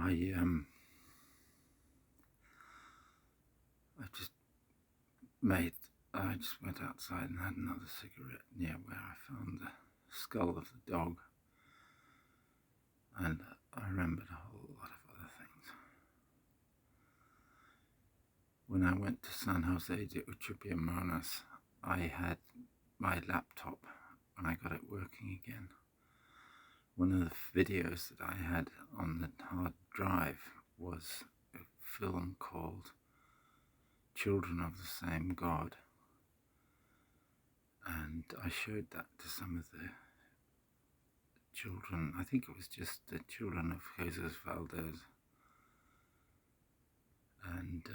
I I just made I just went outside and had another cigarette near where I found the skull of the dog, and I remembered a whole lot of other things. When I went to San Jose de Uchupiamanas, I had my laptop and I got it working again. One of the videos that I had on the hard drive was a film called Children of the Same God, and I showed that to some of the children. I think it was just the children of Jesus Valdez, and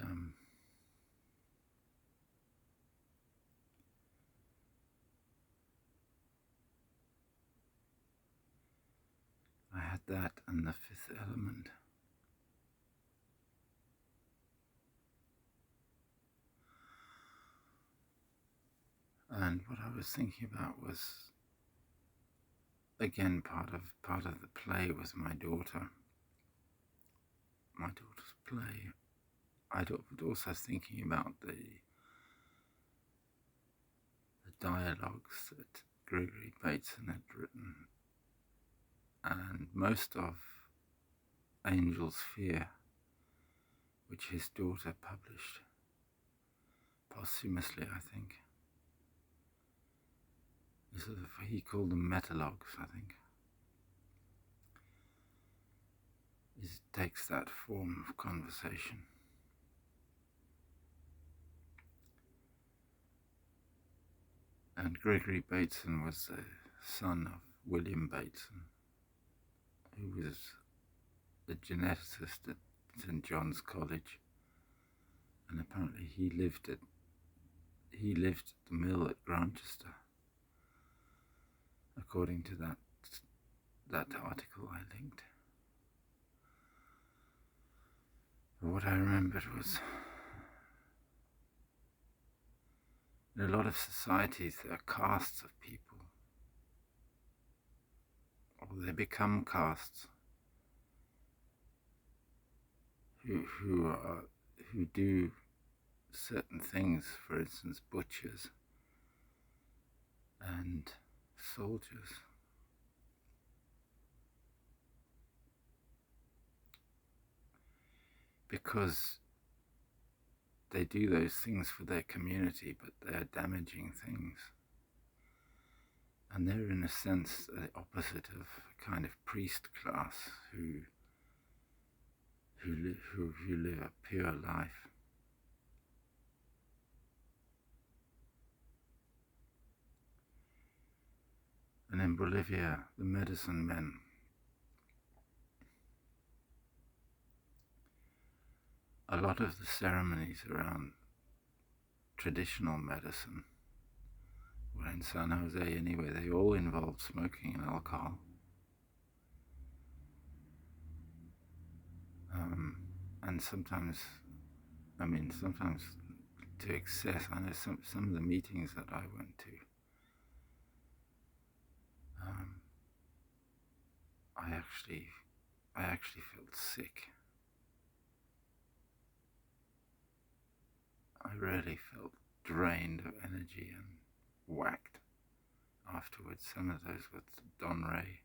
I had that and The Fifth Element. And what I was thinking about was, again, part of the play was my daughter's play. I was also thinking about the dialogues that Gregory Bateson had written, and most of Angel's Fear, which his daughter published posthumously, I think. He called them metalogues, I think. It takes that form of conversation. And Gregory Bateson was the son of William Bateson, who was a geneticist at St. John's College, and apparently he lived at the mill at Grantchester, according to that article I linked. But what I remembered was, in a lot of societies there are castes of people, or they become castes who do certain things, for instance butchers and soldiers. Because they do those things for their community, but they're damaging things. And they're in a sense the opposite of a kind of priest class who live a pure life. And in Bolivia, the medicine men, a lot of the ceremonies around traditional medicine, well, in San Jose anyway, they all involved smoking and alcohol. And sometimes to excess. I know some of the meetings that I went to, I actually felt sick. I really felt drained of energy and whacked afterwards. Some of those with Don Ray.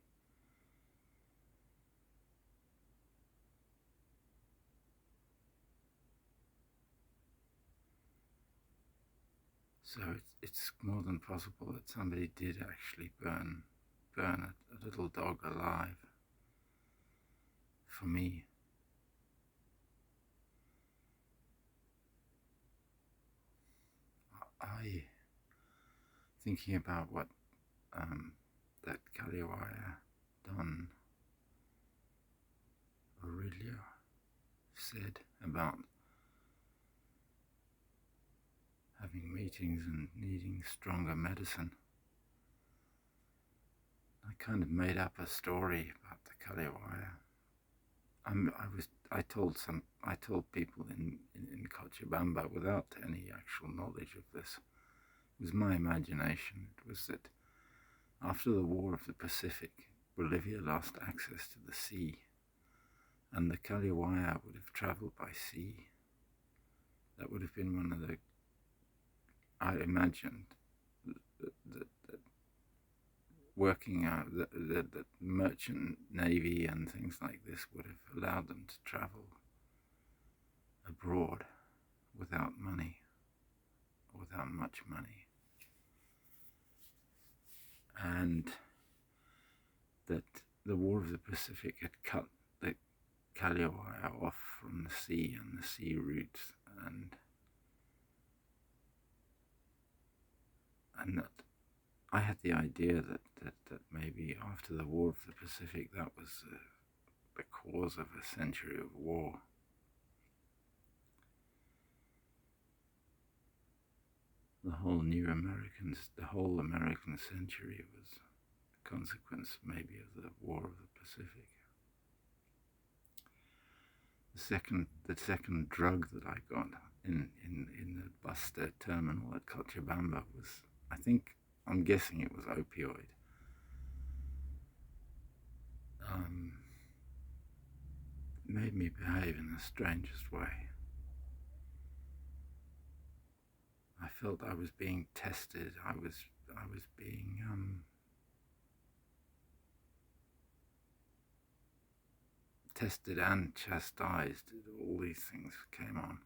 So it's more than possible that somebody did actually burn a little dog alive for me. Thinking about what that WWII Don Aurelio said about having meetings and needing stronger medicine. I kind of made up a story about the WWII. I told people in Cochabamba without any actual knowledge of this. It was my imagination. It was that after the War of the Pacific, Bolivia lost access to the sea, And the WWII would have travelled by sea. That would have been one of the, I imagined, that working out the merchant navy and things like this would have allowed them to travel abroad without money, without much money, and that the War of the Pacific had cut the WWII off from the sea and the sea routes, and that I had the idea that maybe after the War of the Pacific that was the cause of a century of war. The whole American century was a consequence maybe of the War of the Pacific. The second drug that I got in the bus terminal at Cochabamba was, I'm guessing it was opioid. Made me behave in the strangest way. I felt I was being tested. I was being tested and chastised. All these things came on.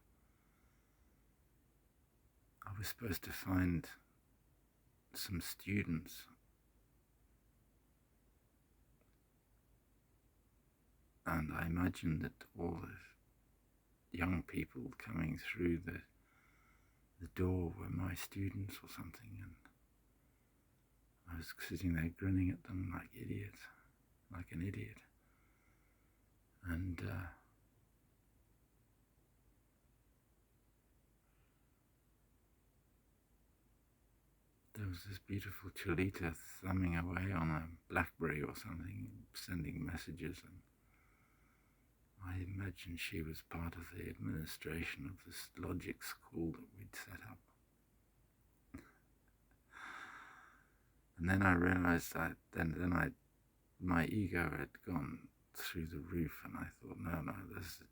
I was supposed to find some students and I imagined that all the young people coming through the door were my students or something, and I was sitting there grinning at them like an idiot. And there was this beautiful Cholita thumbing away on a BlackBerry or something, sending messages, and I imagined she was part of the administration of this logic school that we'd set up. And then I realized that my ego had gone through the roof, and I thought, no,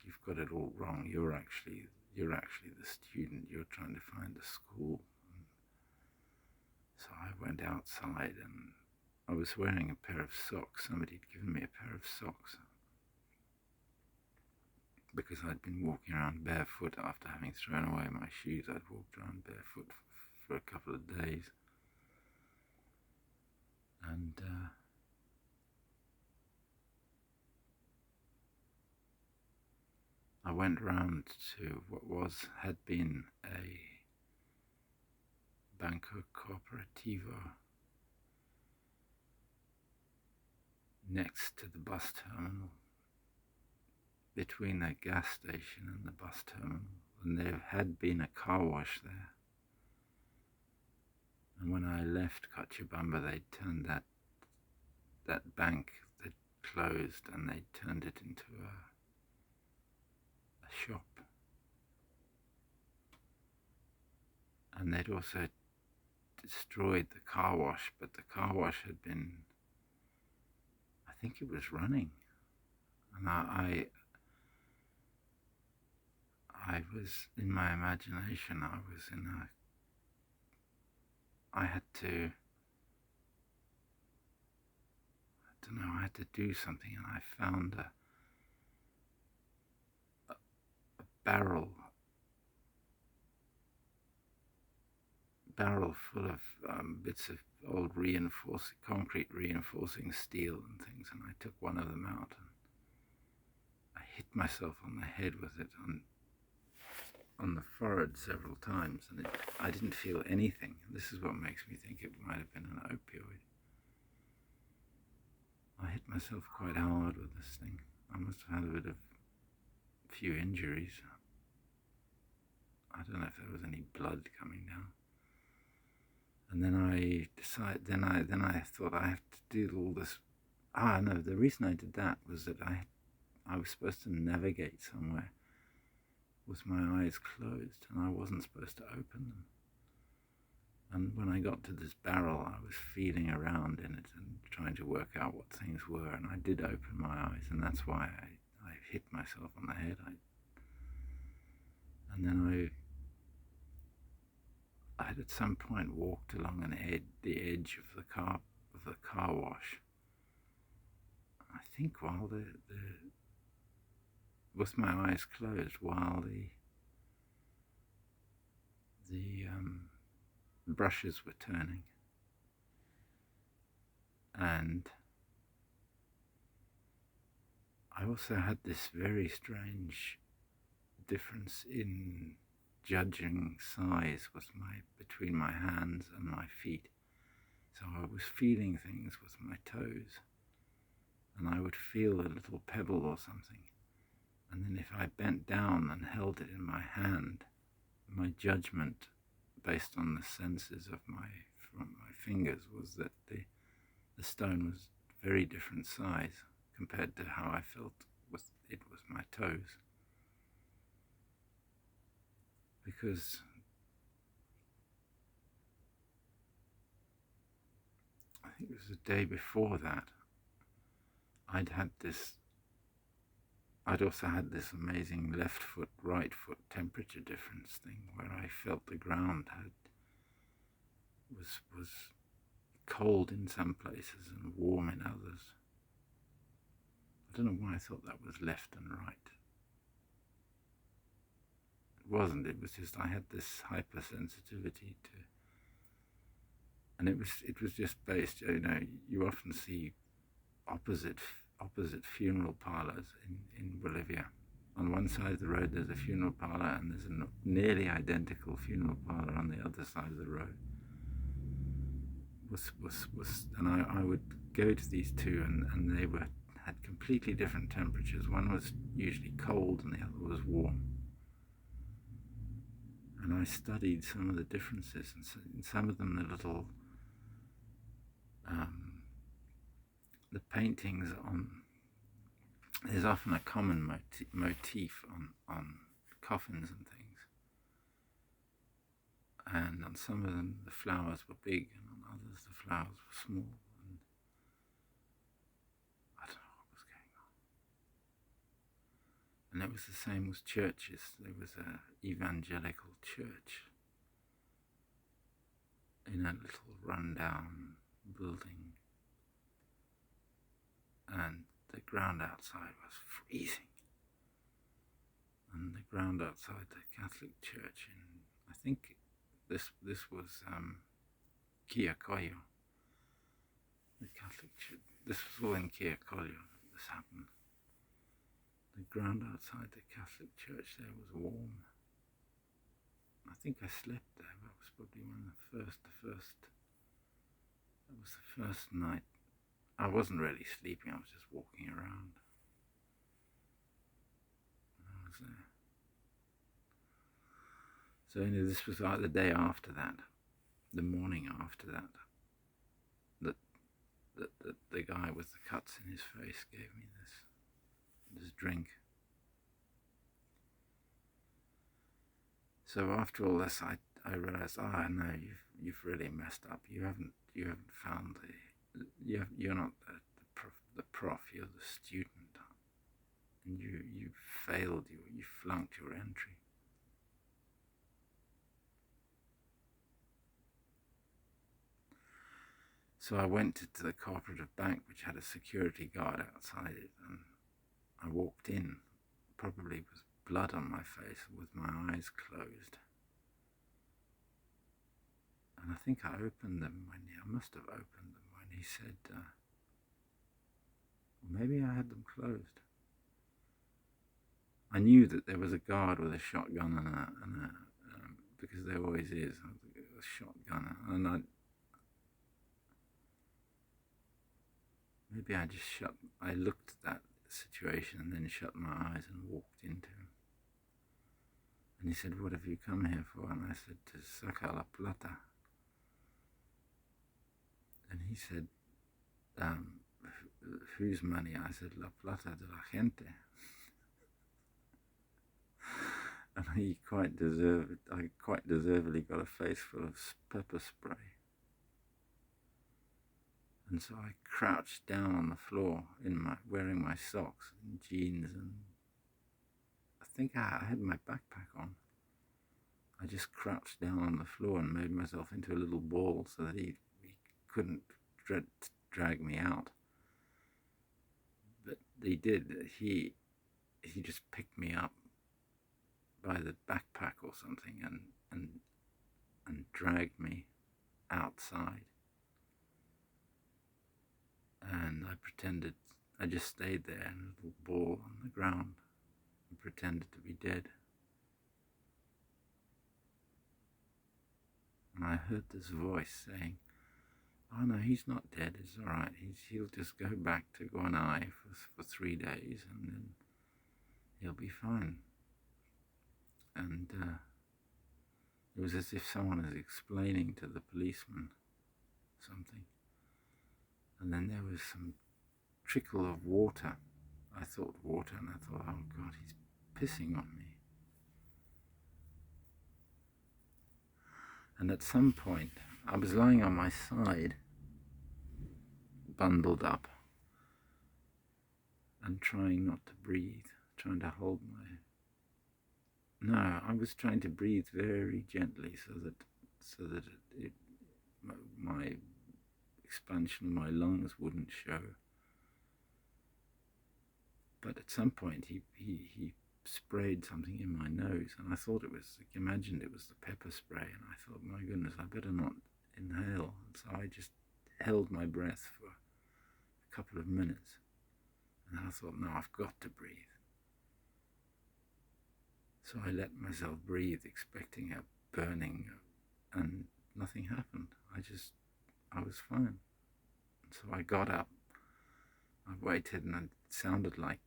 you've got it all wrong. You're actually the student. You're trying to find a school. And so I went outside, and I was wearing a pair of socks. Somebody had given me a pair of socks because I'd been walking around barefoot after having thrown away my shoes. I'd walked around barefoot for a couple of days. And I went round to what had been a Banco Cooperativo next to the bus terminal, between the gas station and the bus terminal, and there had been a car wash there. And when I left Cochabamba, they turned that bank that closed, and they turned it into a shop. And they'd also destroyed the car wash, but the car wash had been, I think it was running. And I was, in my imagination, I had to do something, and I found a barrel full of bits of old concrete reinforcing steel and things, and I took one of them out, and I hit myself on the head with it on the forehead several times, and I didn't feel anything. This is what makes me think it might have been an opioid. I hit myself quite hard with this thing. I must have had a few injuries. I don't know if there was any blood coming down. And then I decided, then I thought I have to do all this. No, the reason I did that was that I was supposed to navigate somewhere with my eyes closed, and I wasn't supposed to open them. And when I got to this barrel, I was feeling around in it and trying to work out what things were, and I did open my eyes, and that's why I hit myself on the head. And then I had at some point walked along the edge of the car wash. I think while with my eyes closed, while the brushes were turning, and I also had this very strange difference in judging size between my hands and my feet. So I was feeling things with my toes, and I would feel a little pebble or something, and then if I bent down and held it in my hand, my judgment based on the senses of my fingers was that the stone was very different size compared to how I felt with my toes. Because I think it was the day before that, I'd also had this amazing left foot, right foot temperature difference thing where I felt the ground was cold in some places and warm in others. I don't know why I thought that was left and right. It wasn't, it was just I had this hypersensitivity to, and it was just based, you often see opposite funeral parlors in Bolivia. On one side of the road there's a funeral parlor, and there's a nearly identical funeral parlor on the other side of the road. And I would go to these two, and they had completely different temperatures. One was usually cold and the other was warm. And I studied some of the differences, and in some of them the paintings there's often a common motif on coffins and things. And on some of them the flowers were big, and on others the flowers were small, and I don't know what was going on. And it was the same with churches. There was an evangelical church in a little rundown building, and the ground outside was freezing. And the ground outside the Catholic church I think this was Quillacollo, the Catholic church. This was all in Quillacollo that this happened. The ground outside the Catholic church there was warm. I think I slept there. That was probably that was the first night. I wasn't really sleeping, I was just walking around. I was there. So this was like the day after that, the morning after that, the guy with the cuts in his face gave me this drink. So after all this, I realized, no, you've really messed up. You haven't found you're not the prof, you're the student, and you failed, you flunked your entry. So I went to the cooperative bank, which had a security guard outside it, and I walked in, probably with blood on my face, with my eyes closed. And I think I opened them I must have opened them when he said, maybe I had them closed. I knew that there was a guard with a shotgun and because there always is, a shotgun, and maybe I looked at that situation and then shut my eyes and walked into him. And he said, "What have you come here for?" And I said, "To sacar la plata." And he said, "Whose money?" I said, "La plata de la gente." And I quite deservedly got a face full of pepper spray. And so I crouched down on the floor wearing my socks and jeans and think I had my backpack on. I just crouched down on the floor and made myself into a little ball so that he couldn't drag me out. But he did. He just picked me up by the backpack or something and dragged me outside. And I just stayed there in a little ball on the ground and pretended to be dead. And I heard this voice saying, "Oh no, he's not dead, it's all right. He'll just go back to WWII for 3 days and then he'll be fine." And it was as if someone was explaining to the policeman something. And then there was some trickle of water. I thought water, and I thought, oh God, he's pissing on me. And at some point, I was lying on my side, bundled up, and trying not to breathe, trying to hold my... No, I was trying to breathe very gently so that my expansion of my lungs wouldn't show. But at some point he sprayed something in my nose, and I thought imagined it was the pepper spray, and I thought, my goodness, I better not inhale. And so I just held my breath for a couple of minutes, and I thought, no, I've got to breathe. So I let myself breathe, expecting a burning, and nothing happened. I was fine. And so I got up, I waited, and it sounded like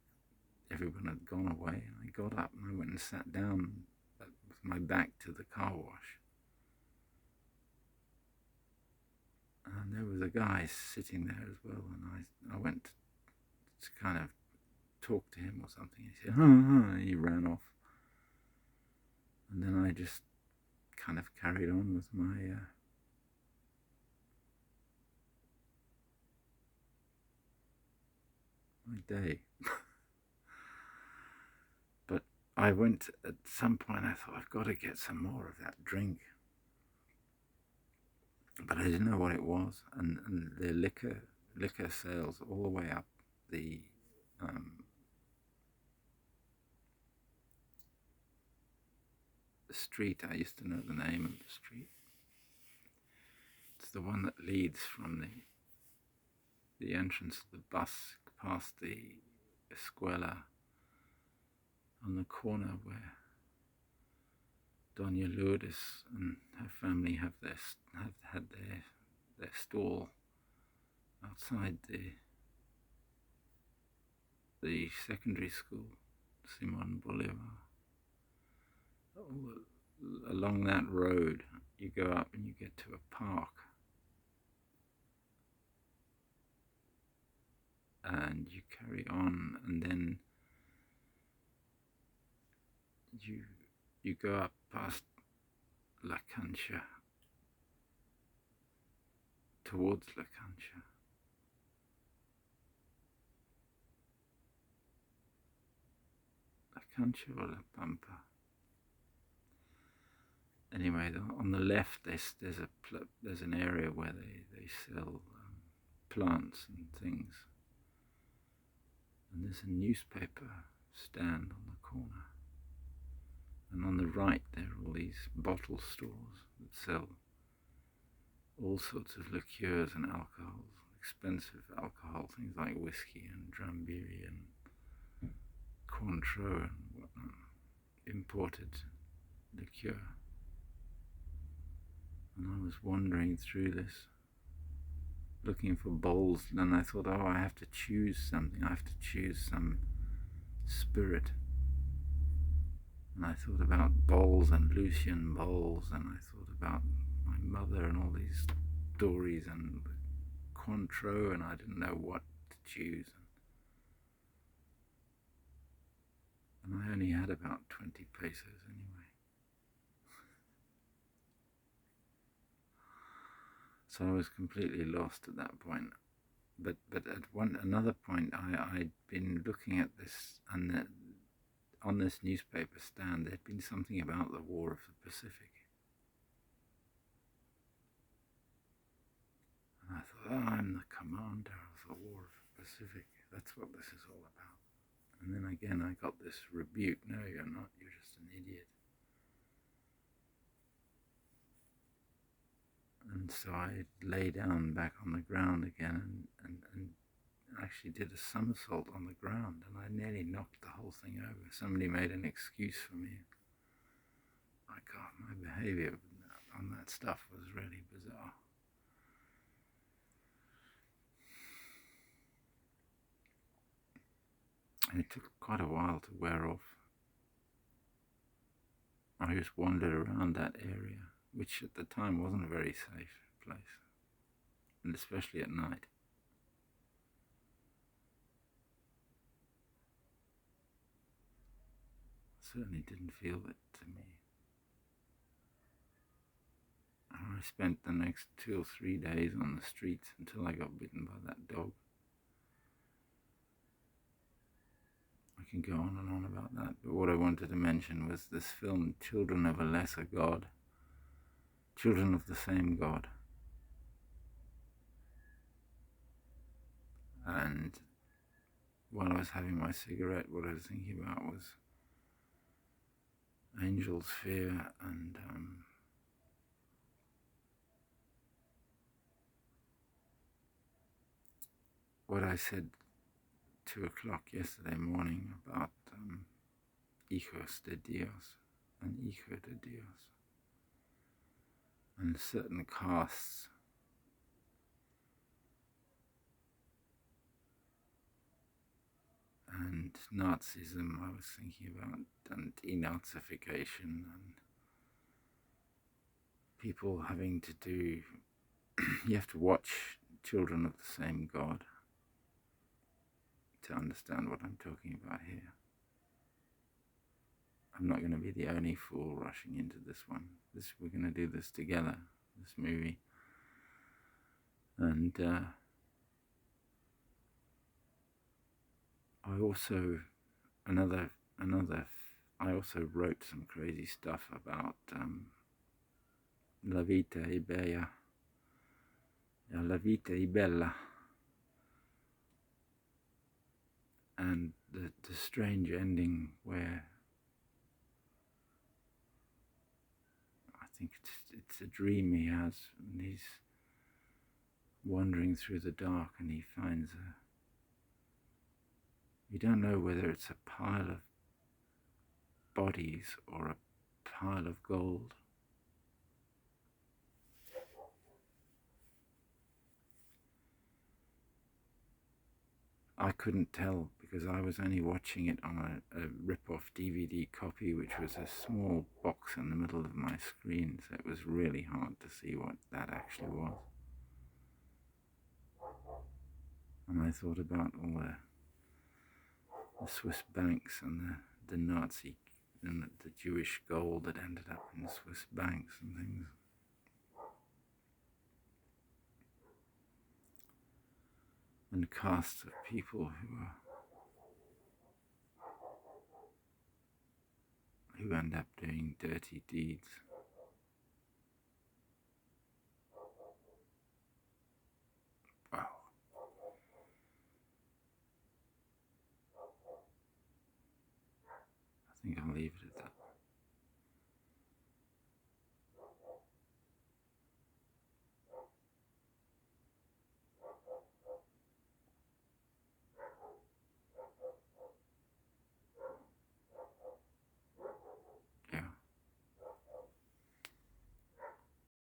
everyone had gone away, and I got up and I went and sat down with my back to the car wash. And there was a guy sitting there as well, and I went to kind of talk to him or something. He said, and he ran off. And then I just kind of carried on with my day. But I went, at some point I thought, I've got to get some more of that drink. But I didn't know what it was. And the liquor sales all the way up the street. I used to know the name of the street. It's the one that leads from the entrance of the bus past the escuela on the corner where Doña Lourdes and her family have had their stall outside the secondary school, Simon Bolivar. Along that road, you go up and you get to a park, and you carry on, and then you go up past La Cancha towards La Cancha. La Cancha or La Pampa. Anyway, on the left there's an area where they sell plants and things, and there's a newspaper stand on the corner, and on the right there are all these bottle stores that sell all sorts of liqueurs and alcohols, expensive alcohol, things like whiskey and drambuie and Cointreau and whatnot, imported liqueur. And I was wandering through this, looking for bowls, and I thought, oh, I have to choose something. I have to choose some spirit. And I thought about bowls and Lucian bowls, and I thought about my mother and all these stories and Cointreau, and I didn't know what to choose. And I only had about 20 pesos anyway. So I was completely lost at that point. But at another point, I'd been looking at this, and on this newspaper stand there'd been something about the War of the Pacific. And I thought, oh, I'm the commander of the War of the Pacific. That's what this is all about. And then again I got this rebuke, no, you're not, you're just an idiot. And so I lay down back on the ground again and actually did a somersault on the ground, and I nearly knocked the whole thing over. Somebody made an excuse for me. My behavior on that stuff was really bizarre. And it took quite a while to wear off. I just wandered around that area, which at the time wasn't a very safe place, and especially at night. Certainly didn't feel it to me. And I spent the next 2 or 3 days on the streets until I got bitten by that dog. I can go on about that, but what I wanted to mention was this film, Children of a Lesser God, Children of the Same God. And while I was having my cigarette, what I was thinking about was Angel's Fear and what I said 2 o'clock yesterday morning about hijos de Dios and hijo de Dios, and certain castes and Nazism I was thinking about, and denazification, and people having to do, you have to watch Children of the Same God to understand what I'm talking about here. I'm not going to be the only fool rushing into this one. We're going to do this together, this movie. And I also wrote some crazy stuff about La vita è bella, la vita è bella, and the strange ending where I think it's a dream he has, and he's wandering through the dark and he finds you don't know whether it's a pile of bodies or a pile of gold. I couldn't tell because I was only watching it on a rip-off DVD copy, which was a small box in the middle of my screen, so it was really hard to see what that actually was. And I thought about all the Swiss banks and the Nazi and the Jewish gold that ended up in the Swiss banks and things. And castes of people who end up doing dirty deeds. Wow. I think I'll leave it at that.